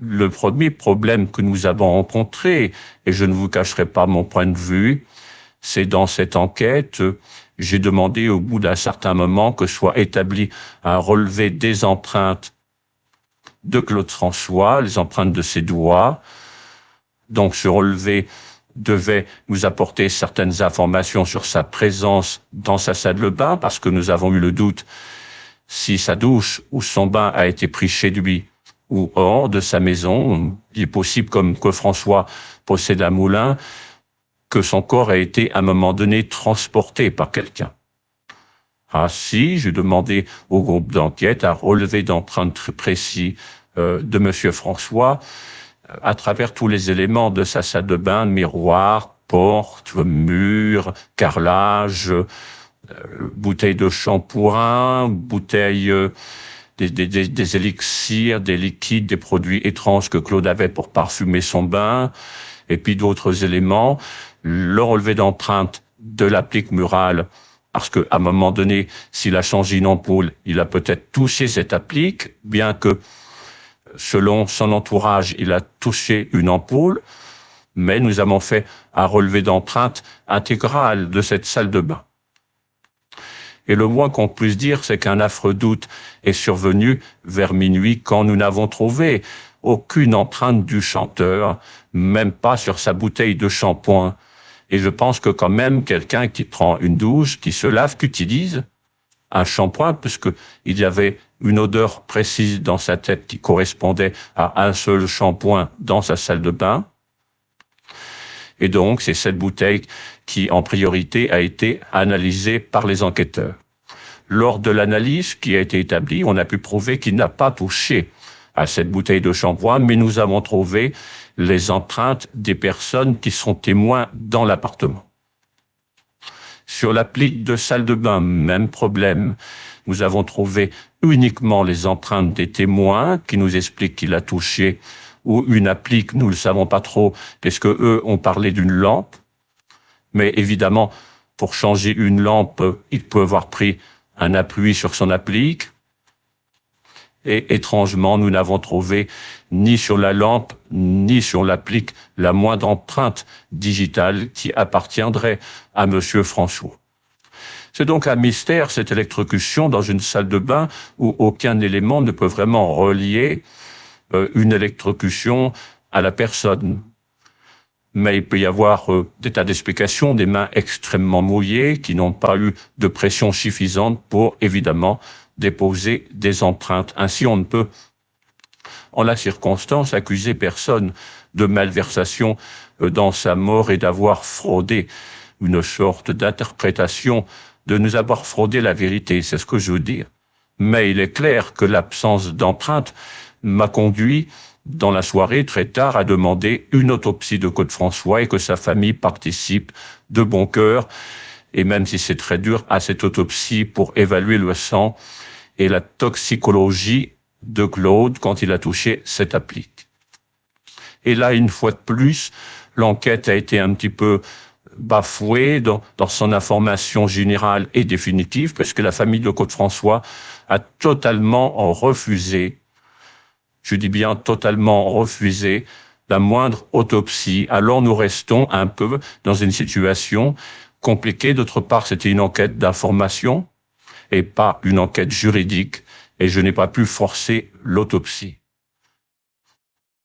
Le premier problème que nous avons rencontré, et je ne vous cacherai pas mon point de vue, c'est dans cette enquête, j'ai demandé au bout d'un certain moment que soit établi un relevé des empreintes de Claude François, les empreintes de ses doigts. Donc ce relevé devait nous apporter certaines informations sur sa présence dans sa salle de bain, parce que nous avons eu le doute si sa douche ou son bain a été pris chez lui ou hors de sa maison. Il est possible, comme que François possède un moulin, que son corps a été à un moment donné transporté par quelqu'un. Ainsi, j'ai demandé au groupe d'enquête un relevé d'empreintes très précis de Monsieur François à travers tous les éléments de sa salle de bain, miroir, porte, mur, carrelage, bouteille de shampoing, bouteille des élixirs, des liquides, des produits étranges que Claude avait pour parfumer son bain, et puis d'autres éléments. Le relevé d'empreinte de l'applique murale, parce qu'à un moment donné, s'il a changé une ampoule, il a peut-être touché cette applique, bien que, selon son entourage, il a touché une ampoule, mais nous avons fait un relevé d'empreinte intégral de cette salle de bain. Et le moins qu'on puisse dire, c'est qu'un affreux doute est survenu vers minuit quand nous n'avons trouvé aucune empreinte du chanteur, même pas sur sa bouteille de shampoing. Et je pense que quand même, quelqu'un qui prend une douche, qui se lave, qui utilise un shampoing, puisque il y avait une odeur précise dans sa tête qui correspondait à un seul shampoing dans sa salle de bain. Et donc, c'est cette bouteille qui, en priorité, a été analysée par les enquêteurs. Lors de l'analyse qui a été établie, on a pu prouver qu'il n'a pas touché à cette bouteille de shampoing, mais nous avons trouvé les empreintes des personnes qui sont témoins dans l'appartement. Sur l'applique de salle de bain, même problème. Nous avons trouvé uniquement les empreintes des témoins qui nous expliquent qu'il a touché ou une applique, nous ne le savons pas trop, puisque eux ont parlé d'une lampe. Mais évidemment, pour changer une lampe, il peut avoir pris un appui sur son applique. Et étrangement, nous n'avons trouvé ni sur la lampe, ni sur l'applique la moindre empreinte digitale qui appartiendrait à Monsieur François. C'est donc un mystère, cette électrocution dans une salle de bain où aucun élément ne peut vraiment relier une électrocution à la personne. Mais il peut y avoir des tas d'explications, des mains extrêmement mouillées qui n'ont pas eu de pression suffisante pour, évidemment, déposer des empreintes. Ainsi, on ne peut, en la circonstance, accuser personne de malversation dans sa mort et d'avoir fraudé une sorte d'interprétation, de nous avoir fraudé la vérité, c'est ce que je veux dire. Mais il est clair que l'absence d'empreintes m'a conduit, dans la soirée, très tard, à demander une autopsie de Claude François et que sa famille participe de bon cœur, et même si c'est très dur, à cette autopsie pour évaluer le sang et la toxicologie de Claude quand il a touché cette applique. Et là, une fois de plus, l'enquête a été un petit peu bafouée dans son information générale et définitive, parce que la famille de Claude François a totalement refusé, je dis bien totalement refusé, la moindre autopsie. Alors nous restons un peu dans une situation compliquée. D'autre part, c'était une enquête d'information et pas une enquête juridique, et je n'ai pas pu forcer l'autopsie.